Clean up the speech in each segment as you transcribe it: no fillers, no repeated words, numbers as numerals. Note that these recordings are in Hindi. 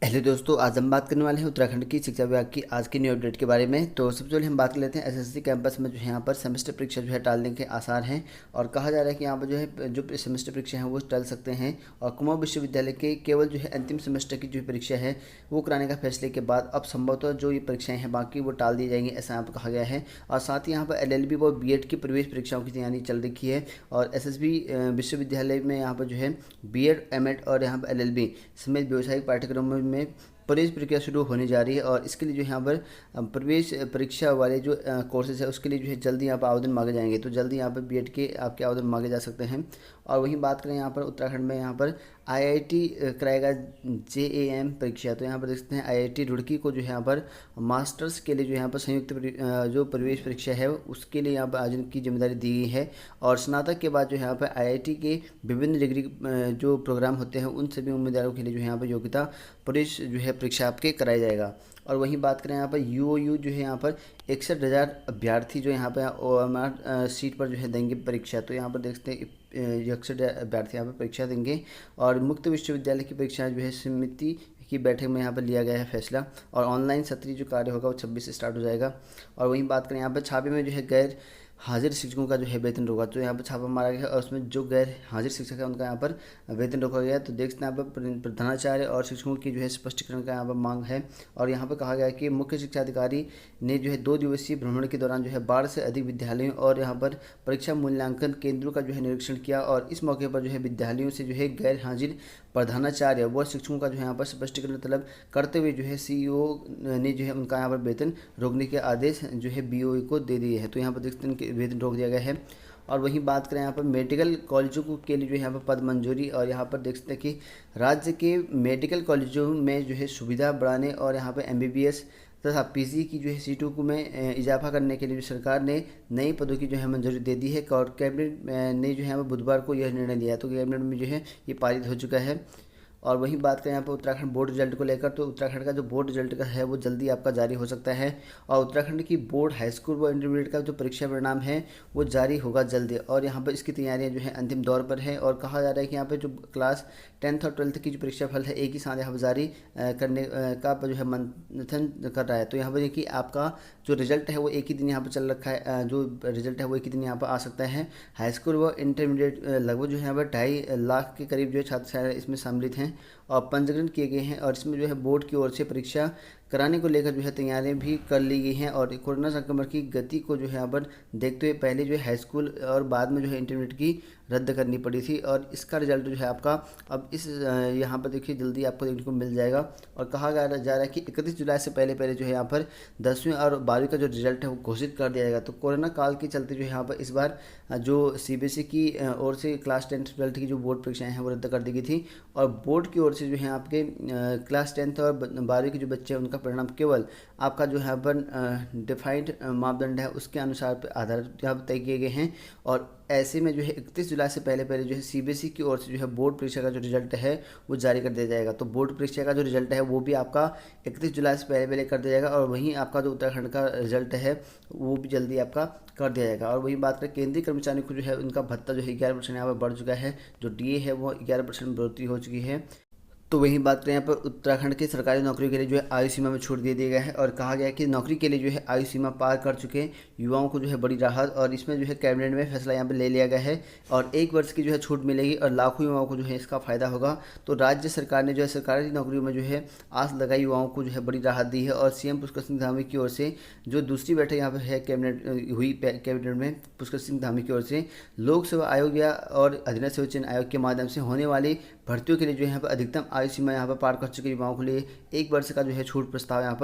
हेलो दोस्तों, आज हम बात करने वाले हैं उत्तराखंड की शिक्षा विभाग की आज की न्यू अपडेट के बारे में। तो सबसे पहले हम बात कर लेते हैं एसएससी कैंपस में जो है यहाँ पर सेमेस्टर परीक्षा जो है टालने के आसार हैं। और कहा जा रहा है कि यहाँ पर जो है जो सेमेस्टर परीक्षा है वो टल सकते हैं। और कुमाऊं विश्वविद्यालय के केवल जो है अंतिम सेमेस्टर की जो परीक्षा है वो कराने का फैसले के बाद अब संभवतः जो ये परीक्षाएँ हैं बाकी वो टाल दी जाएंगी, ऐसा यहाँ पर कहा गया है। और साथ ही यहाँ पर LLB व BEd की प्रवेश परीक्षाओं की तैयारी चल रही है। और SSB विश्वविद्यालय में यहाँ पर जो है BEd MAd और यहाँ पर LLB समेत व्यावसायिक पाठ्यक्रमों में प्रवेश प्रक्रिया शुरू होने जा रही है। और इसके लिए जो यहाँ पर प्रवेश परीक्षा वाले जो कोर्सेज है उसके लिए जो है जल्दी यहाँ पर आवेदन मांगे जाएंगे। तो जल्दी यहाँ पर BEd के आपके आवेदन मांगे जा सकते हैं। और वहीं बात करें यहाँ पर उत्तराखंड में यहाँ पर IIT कराएगा JAM परीक्षा। तो यहाँ पर देख सकते हैं IIT रुड़की को जो है यहाँ पर मास्टर्स के लिए जो यहाँ पर संयुक्त जो प्रवेश परीक्षा है उसके लिए यहाँ पर आयोजन की जिम्मेदारी दी गई है। और स्नातक के बाद जो यहाँ पर IIT के विभिन्न डिग्री जो प्रोग्राम होते हैं उन सभी उम्मीदवारों के लिए जो है यहाँ पर योग्यता प्रवेश जो है परीक्षा आपके कराया जाएगा। और वहीं बात करें यहाँ पर UOU जो है यहाँ पर 61,000 अभ्यर्थी जो यहाँ पर OMR सीट पर जो है देंगे परीक्षा। तो यहाँ पर देख सकते हैं 61 अभ्यर्थी यहाँ पर परीक्षा देंगे। और मुक्त विश्वविद्यालय की परीक्षा जो है समिति की बैठक में यहाँ पर लिया गया है फैसला। और ऑनलाइन सत्रीय जो कार्य होगा वो 26 से स्टार्ट हो जाएगा। और वहीं बात करें यहाँ पर छापे में जो है गैर हाजिर शिक्षकों का जो है वेतन रोका। तो यहाँ पर छापा मारा गया और उसमें जो गैर हाजिर शिक्षक है उनका यहाँ पर वेतन रोका गया है। तो देख सकते हैं यहाँ पर प्रधानाचार्य और शिक्षकों की जो है स्पष्टीकरण का यहाँ पर मांग है। और यहाँ पर कहा गया है कि मुख्य शिक्षा अधिकारी ने जो है 2 दिवसीय भ्रमण के दौरान जो है 12 से अधिक विद्यालयों और यहाँ पर परीक्षा मूल्यांकन केंद्रों का जो है निरीक्षण किया। और इस मौके पर जो है विद्यालयों से जो है गैर हाजिर प्रधानाचार्य व शिक्षकों का जो है यहाँ पर स्पष्टीकरण तलब करते हुए जो है CEO ने जो है उनका यहाँ पर वेतन रोकने के आदेश जो है BOE को दे दिए हैं। तो यहाँ पर देखते हैं कि वेतन रोक दिया गया है। और वहीं बात करें यहाँ पर मेडिकल कॉलेजों के लिए जो है यहाँ पर पद मंजूरी। और यहाँ पर देख सकते हैं कि राज्य के मेडिकल कॉलेजों में जो है सुविधा बढ़ाने और यहाँ पर MBBS तथा PG की जो है सीटों को में इजाफा करने के लिए सरकार ने नई पदों की जो है मंजूरी दे दी है। और कैबिनेट ने जो है यहाँ पर बुधवार को यह निर्णय लिया। तो कैबिनेट में जो है ये पारित हो चुका है। और वहीं बात करें यहाँ पर उत्तराखंड बोर्ड रिजल्ट को लेकर, तो उत्तराखंड का जो बोर्ड रिजल्ट का है वो जल्दी आपका जारी हो सकता है। और उत्तराखंड की बोर्ड हाई स्कूल व इंटरमीडिएट का जो परीक्षा परिणाम है वो जारी होगा जल्दी। और यहाँ पर इसकी तैयारियाँ जो है अंतिम दौर पर है। और कहा जा रहा है कि यहाँ पर जो क्लास 10th और 12th की जो परीक्षा फल है एक ही साथ यहाँ पर जारी करने का जो है मंथन कर रहा है। तो यहाँ पर देखिए आपका जो रिजल्ट है वो एक ही दिन यहाँ पर चल रखा है, जो रिजल्ट है वो एक ही दिन यहाँ पर आ सकता है। हाई स्कूल व इंटरमीडिएट लगभग जो है यहाँ पर 2.5 लाख के करीब जो है छात्र इसमें सम्मिलित हैं और पंजीकरण किए गए हैं। और इसमें जो है बोर्ड की ओर से परीक्षा कराने को लेकर जो है तैयारियां भी कर ली गई हैं। और कोरोना संक्रमण की गति को जो है यहाँ पर देखते हुए पहले जो है हाई स्कूल और बाद में जो है इंटरमीडिएट की रद्द करनी पड़ी थी। और इसका रिजल्ट जो है आपका अब इस यहाँ पर देखिए जल्दी आपको देखने को मिल जाएगा। और कहा जा रहा है कि 31 जुलाई से पहले पहले जो है यहाँ पर 10वीं और 12वीं का जो रिजल्ट है वो घोषित कर दिया जाएगा। तो कोरोना काल के चलते जो है यहाँ पर इस बार जो CBSE की ओर से क्लास 10 12th की जो बोर्ड परीक्षाएँ हैं वो रद्द कर दी गई थी। और बोर्ड की ओर से जो है आपके क्लास 10th और 12वीं के जो बच्चे हैं उनका परिणाम केवल आपका जो यहाँ पर डिफाइंड मापदंड है उसके अनुसार आधारित यहाँ पर तय किए गए हैं। और ऐसे में जो है 31 जुलाई से पहले पहले जो है CBSE की ओर से जो है बोर्ड परीक्षा का जो रिजल्ट है वो जारी कर दिया जाएगा। तो बोर्ड परीक्षा का जो रिजल्ट है वो भी आपका 31 जुलाई से पहले पहले कर दिया जाएगा। और वहीं आपका जो उत्तराखंड का रिजल्ट है वो भी जल्दी आपका कर दिया जाएगा। और वही बात करें केंद्रीय कर्मचारियों को जो है उनका भत्ता जो है 11% यहाँ पर बढ़ चुका है। जो DA है वो 11% बढ़ोतरी हो चुकी है। तो वहीं बात करें यहाँ पर उत्तराखंड की सरकारी नौकरियों के लिए जो है आयु सीमा में छूट दे दिया गया है। और कहा गया है कि नौकरी के लिए जो है आयु सीमा पार कर चुके युवाओं को जो है बड़ी राहत। और इसमें जो है कैबिनेट में फैसला यहाँ पर ले लिया गया है और 1 वर्ष की जो है छूट मिलेगी और लाखों युवाओं को जो है इसका फ़ायदा होगा। तो राज्य सरकार ने जो है सरकारी नौकरियों में जो है आस लगाई युवाओं को जो है बड़ी राहत दी है। और CM पुष्कर सिंह धामी की ओर से जो दूसरी बैठक यहाँ पर है कैबिनेट हुई कैबिनेट में पुष्कर सिंह धामी की ओर से लोक सेवा आयोग या और अधीनस्थ सेवा चयन आयोग के माध्यम से होने वाली भर्तियों के लिए जो है यहाँ पर अधिकतम आयु सीमा यहाँ पर पार कर चुके युवाओं के लिए 1 वर्ष का जो है छूट प्रस्ताव यहाँ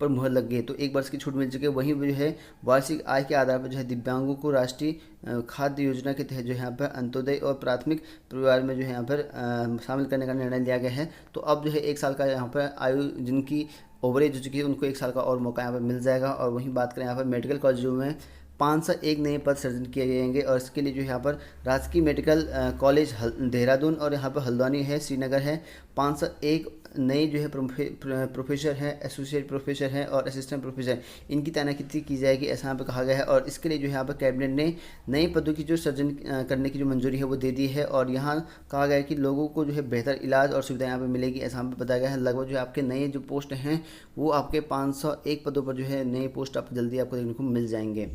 पर मुहर लग गई है। तो 1 वर्ष की छूट मिल चुकी है। वहीं जो है वार्षिक आय के आधार पर जो है दिव्यांगों को राष्ट्रीय खाद्य योजना के तहत जो है यहाँ पर अंत्योदय और प्राथमिक परिवार में जो है यहाँ पर शामिल करने का निर्णय लिया गया है। तो अब जो है 1 साल का यहाँ पर आयु जिनकी ओवरेज हो चुकी है उनको 1 साल का और मौका यहाँ पर मिल जाएगा। और वहीं बात करें यहाँ पर मेडिकल कॉलेजों में 501 नए पद सृजन किए जाएंगे। और इसके लिए जो यहाँ पर राजकीय मेडिकल कॉलेज देहरादून और यहाँ पर हल्द्वानी है, श्रीनगर है, 501 नए जो है प्रोफेसर हैं, एसोसिएट प्रोफेसर हैं और असिस्टेंट प्रोफेसर, इनकी तैनाती की जाएगी, ऐसा यहाँ पर कहा गया है। और इसके लिए जो है यहाँ पर कैबिनेट ने नए पदों की जो सृजन करने की जो मंजूरी है वो दे दी है। और यहाँ कहा गया है कि लोगों को जो है बेहतर इलाज और सुविधा यहाँ पर मिलेगी, ऐसा यहाँ पर बताया गया है। लगभग जो आपके नए जो पोस्ट हैं वो आपके 501 पदों पर जो है नए पोस्ट आपको जल्दी आपको देखने को मिल जाएंगे।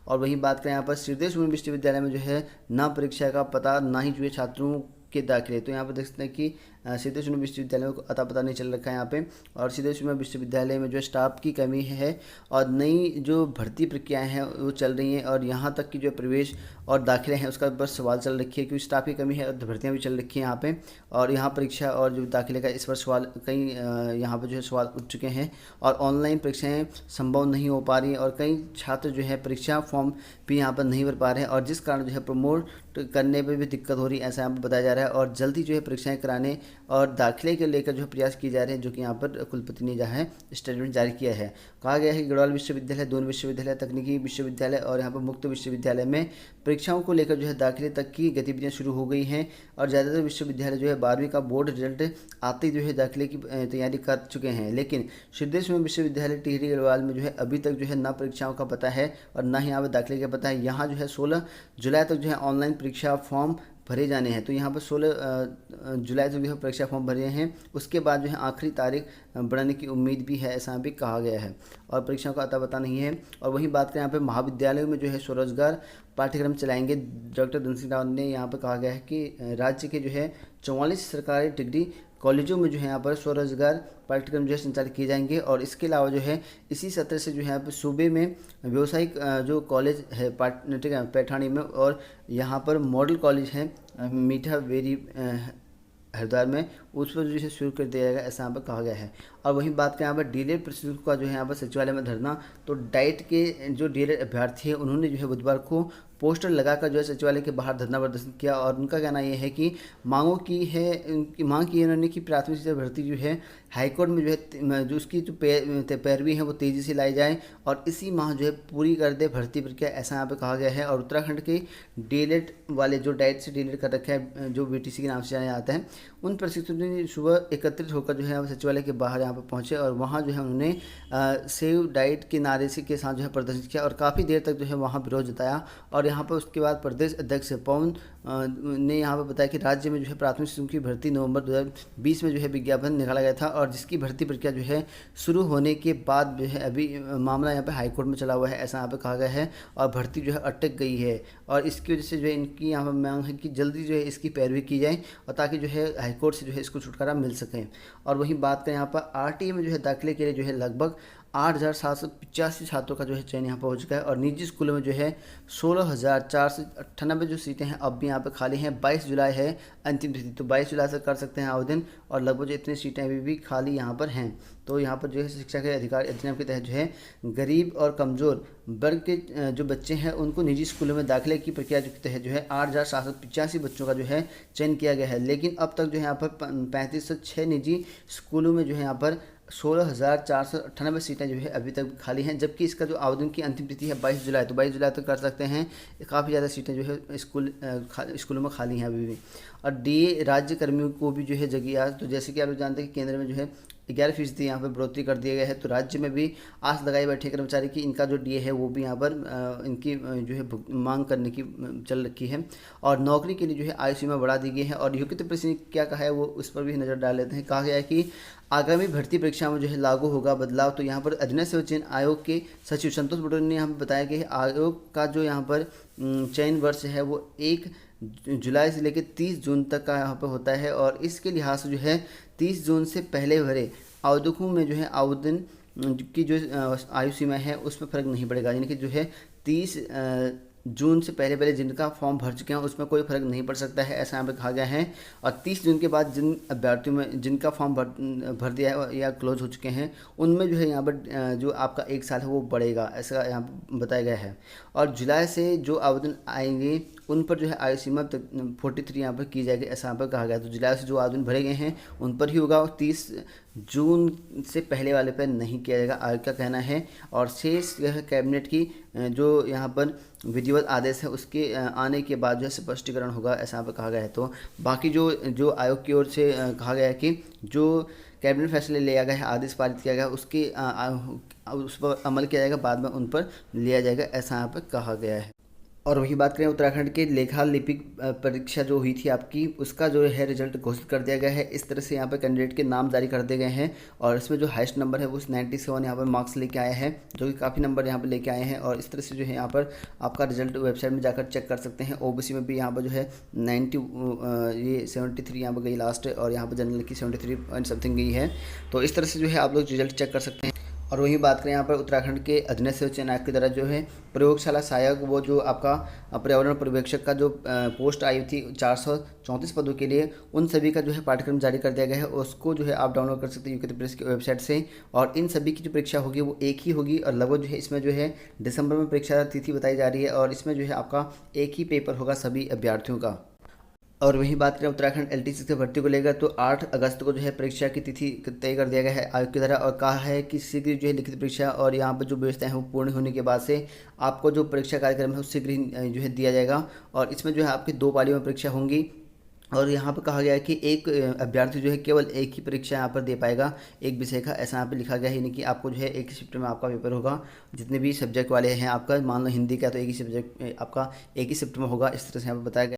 और वहीं बात करें यहाँ पर श्रीदेव सुमन विश्वविद्यालय में जो है ना परीक्षा का पता ना ही जो है छात्रों के दाखिले, तो यहाँ पर देख सकते हैं कि श्रीदेव सुमन विश्वविद्यालय को अता पता नहीं चल रखा है यहाँ पे। और श्रीदेव सुमन विश्वविद्यालय में जो स्टाफ की कमी है और नई जो भर्ती प्रक्रियाएं हैं वो चल रही हैं, और यहाँ तक कि जो प्रवेश और दाखिले हैं उसका बस सवाल चल रखी है, क्योंकि स्टाफ की कमी है और भर्तियाँ भी चल रखी हैं यहाँ पे। और यहाँ परीक्षा और जो दाखिले का इस पर सवाल कई यहाँ पर जो है सवाल उठ चुके हैं, और ऑनलाइन परीक्षाएँ संभव नहीं हो पा रही हैं, और कई छात्र जो है परीक्षा फॉर्म भी यहाँ पर नहीं भर पा रहे हैं, और जिस कारण जो है प्रमोट करने पर भी दिक्कत हो रही है, ऐसा यहाँ पर बताया जा रहा है। और जल्दी जो है परीक्षाएं कराने और दाखिले के लेकर जो है प्रयास किए जा रहे हैं, जो कि यहाँ पर कुलपति ने जहाँ है स्टेटमेंट जारी किया है। कहा गया है कि गढ़वाल विश्वविद्यालय, दून विश्वविद्यालय, तकनीकी विश्वविद्यालय और यहाँ पर मुक्त विश्वविद्यालय में परीक्षाओं को लेकर जो है दाखिले तक की गतिविधियाँ शुरू हो गई हैं, और ज़्यादातर विश्वविद्यालय जो है 12वीं का बोर्ड रिजल्ट आते ही जो है दाखिले की तैयारी कर चुके हैं। लेकिन श्रीदेव सुमन विश्वविद्यालय टिहरी गढ़वाल में जो है अभी तक जो है ना परीक्षाओं का पता है और ना ही यहाँ पर दाखिले का पता है। यहाँ जो है 16 जुलाई तक जो है ऑनलाइन परीक्षा फॉर्म भरे जाने हैं, तो यहाँ पर 16 जुलाई तक जो है परीक्षा फॉर्म भरे हैं। उसके बाद जो है आखिरी तारीख बढ़ाने की उम्मीद भी है, ऐसा भी कहा गया है, और परीक्षाओं का अता पता नहीं है। और वहीं बात करें यहाँ पे महाविद्यालयों में जो है स्वरोजगार पाठ्यक्रम चलाएंगे। डॉक्टर धन सिंह रावत ने यहाँ पर कहा गया है कि राज्य के जो है 44 सरकारी डिग्री कॉलेजों में जो है यहाँ पर स्वरोजगार पाठ्यक्रम जो है संचालित किए जाएंगे। और इसके अलावा जो है इसी सत्र से जो है यहाँ पर सूबे में व्यावसायिक जो कॉलेज है ठीक है पैठानी में, और यहाँ पर मॉडल कॉलेज है मीठा वेरी हरिद्वार में, उस पर जो है शुरू कर दिया जाएगा, ऐसा यहाँ पर कहा गया है। और वहीं बात करें यहाँ पर डीएलएड प्रशिक्षुओं का जो है यहाँ पर सचिवालय में धरना, तो डाइट के जो डीएलएड अभ्यर्थी है उन्होंने जो है बुधवार को पोस्टर लगाकर जो है सचिवालय के बाहर धरना प्रदर्शन किया। और उनका कहना यह है कि मांग की है उन्होंने कि प्राथमिक शिक्षा भर्ती जो है हाईकोर्ट में जो है जो उसकी जो पैरवी है वो तेज़ी से लाई जाए और इसी माह जो है पूरी कर दे भर्ती प्रक्रिया, ऐसा यहाँ पे कहा गया है। और उत्तराखंड के डीएलएड वाले जो डाइट से डीएलएड कर रखे हैं, जो बीटीसी के नाम से जाने जाते हैं, उन प्रशिक्षुओं ने सुबह एकत्रित होकर जो है सचिवालय के बाहर यहाँ पर पहुँचे और वहाँ जो है उन्होंने सेव डाइट के नारे से के साथ जो है प्रदर्शन किया और काफ़ी देर तक जो है वहाँ विरोध जताया। और यहाँ पर उसके बाद प्रदेश अध्यक्ष पवन ने यहाँ पर बताया कि राज्य में जो है प्राथमिक शिक्षकों की भर्ती नवंबर 2020 में जो है विज्ञापन निकाला गया था, और जिसकी भर्ती प्रक्रिया जो है शुरू होने के बाद जो है अभी मामला यहाँ पे हाईकोर्ट में चला हुआ है, ऐसा यहाँ पे कहा गया है। और भर्ती जो है अटक गई है, और इसकी वजह से जो है इनकी यहाँ पर मांग है कि जल्दी जो है इसकी पैरवी की जाए, और ताकि जो है हाईकोर्ट से जो है इसको छुटकारा मिल सके। और वहीं बात करें यहाँ पर आरटीए में जो है दाखिले के लिए जो है लगभग 8,785 छात्रों का जो है चयन यहाँ पर हो चुका है, और निजी स्कूलों में जो है 16,498 जो सीटें हैं अब भी यहाँ पर खाली हैं। 22 जुलाई है अंतिम तिथि, तो 22 जुलाई से कर सकते हैं आवेदन, और लगभग इतनी सीटें अभी भी खाली यहाँ पर हैं। तो यहाँ पर जो है शिक्षा के अधिकार अधिनियम के तहत जो है गरीब और कमज़ोर वर्ग के जो बच्चे हैं उनको निजी स्कूलों में दाखिले की प्रक्रिया के तहत जो है 8,785 बच्चों का जो है चयन किया गया है। लेकिन अब तक जो है यहाँ पर 3506 निजी स्कूलों में जो है यहाँ पर 16,498 सीटें जो है अभी तक खाली हैं, जबकि इसका जो आवेदन की अंतिम तिथि है 22 जुलाई, तो 22 जुलाई तक कर सकते हैं। काफ़ी ज़्यादा सीटें जो है स्कूलों में खाली हैं अभी भी। और डीए राज्य कर्मियों को भी जो है जगह, तो जैसे कि आप लोग जानते हैं कि केंद्र में जो है 11% यहाँ पर बढ़ोतरी कर दिया गया है, तो राज्य में भी आस लगाई बैठे कर्मचारी की इनका जो डीए है वो भी यहाँ पर इनकी जो है मांग करने की चल रखी है। और नौकरी के लिए जो है आयु सीमा बढ़ा दी गई है। और योग्यता परीक्षा क्या कहा है वो उस पर भी नज़र डाल लेते हैं। कहा गया है कि आगामी भर्ती परीक्षा में जो है लागू होगा बदलाव। तो यहाँ पर अधीनस्थ सेवा चयन आयोग के सचिव संतोष पटोले ने यहाँ पर बताया कि आयोग का जो यहाँ पर चयन वर्ष है वो 1 जुलाई से लेकर 30 जून तक का यहाँ पर होता है, और इसके लिहाज से जो है 30 जून से पहले भरे आवेदकों में जो है आवेदन की जो आयु सीमा है उस पर फर्क नहीं पड़ेगा, यानी कि जो है 30 जून से पहले जिनका फॉर्म भर चुके हैं उसमें कोई फर्क नहीं पड़ सकता है, ऐसा यहाँ पे कहा गया है। और 30 जून के बाद जिन अभ्यर्थियों में जिनका फॉर्म भर दिया है या क्लोज हो चुके हैं उनमें जो है यहाँ पर जो आपका 1 साल है वो बढ़ेगा, ऐसा यहाँ पर बताया गया है। और जुलाई से जो आवेदन आएंगे उन पर जो है आयु सीमा 43 यहाँ पर की जाएगी, ऐसा यहाँ पर कहा गया। तो जुलाई से जो आवेदन भरे गए हैं उन पर ही होगा, और 30 जून से पहले वाले पर नहीं किया जाएगा, आयोग का कहना है। और शेष कैबिनेट की जो यहाँ पर विधिवत आदेश है उसके आने के बाद जो है स्पष्टीकरण होगा, ऐसा यहाँ पर कहा गया है। तो बाकी जो आयोग की ओर से कहा गया है कि जो कैबिनेट फैसले लिया गया है, आदेश पारित किया गया, उस पर अमल किया जाएगा, बाद में उन पर लिया जाएगा, ऐसा यहाँ पर कहा गया है। और वही बात करें उत्तराखंड के लेखा लिपिक परीक्षा जो हुई थी आपकी, उसका जो है रिजल्ट घोषित कर दिया गया है। इस तरह से यहाँ पर कैंडिडेट के नाम जारी कर दिए गए हैं और इसमें जो हाईएस्ट नंबर है वो 97 यहाँ पर मार्क्स लेके आए हैं, जो कि काफ़ी नंबर यहाँ पर लेके आए हैं। और इस तरह से जो है यहाँ पर आपका रिजल्ट वेबसाइट में जाकर चेक कर सकते हैं। ओबीसी में भी यहाँ पर जो है 73 यहाँ पर गई लास्ट, और यहाँ पर जनरल की 73 पॉइंट समथिंग गई है। तो इस तरह से जो है आप लोग रिजल्ट चेक कर सकते हैं। और वही बात करें यहाँ पर उत्तराखंड के अधीनस्थ सेवा चयन आयोग की तरह जो है प्रयोगशाला सहायक, वो जो आपका पर्यावरण पर्यवेक्षक का जो पोस्ट आई थी 434 पदों के लिए, उन सभी का जो है पाठ्यक्रम जारी कर दिया गया है। उसको जो है आप डाउनलोड कर सकते हैं यूके प्रेस की वेबसाइट से। और इन सभी की जो परीक्षा होगी वो एक ही होगी, और लगभग जो है इसमें जो है दिसंबर में परीक्षा तिथि बताई जा रही है, और इसमें जो है आपका एक ही पेपर होगा सभी अभ्यर्थियों का। और वही बात करें उत्तराखंड एलटीसी से भर्ती को लेकर, तो 8 अगस्त को जो है परीक्षा की तिथि तय कर दिया गया है आयोग की तरह, और कहा है कि शीघ्र जो है लिखित परीक्षा और यहाँ पर जो व्यवस्थाएं हैं वो पूर्ण होने के बाद से आपको जो परीक्षा कार्यक्रम है उससे शीघ्र जो है दिया जाएगा। और इसमें जो है आपकी 2 पालियों में परीक्षा होंगी। और यहाँ पर कहा गया है कि एक अभ्यर्थी जो है केवल एक ही परीक्षा यहाँ पर दे पाएगा, एक विषय का, ऐसा यहाँ पे लिखा गया है। यानी कि आपको जो है एक ही शिफ्ट में आपका पेपर होगा, जितने भी सब्जेक्ट वाले हैं आपका, मान लो हिंदी का तो एक ही सब्जेक्ट आपका एक ही शिफ्ट में होगा, इस तरह से यहाँ पर बताया गया।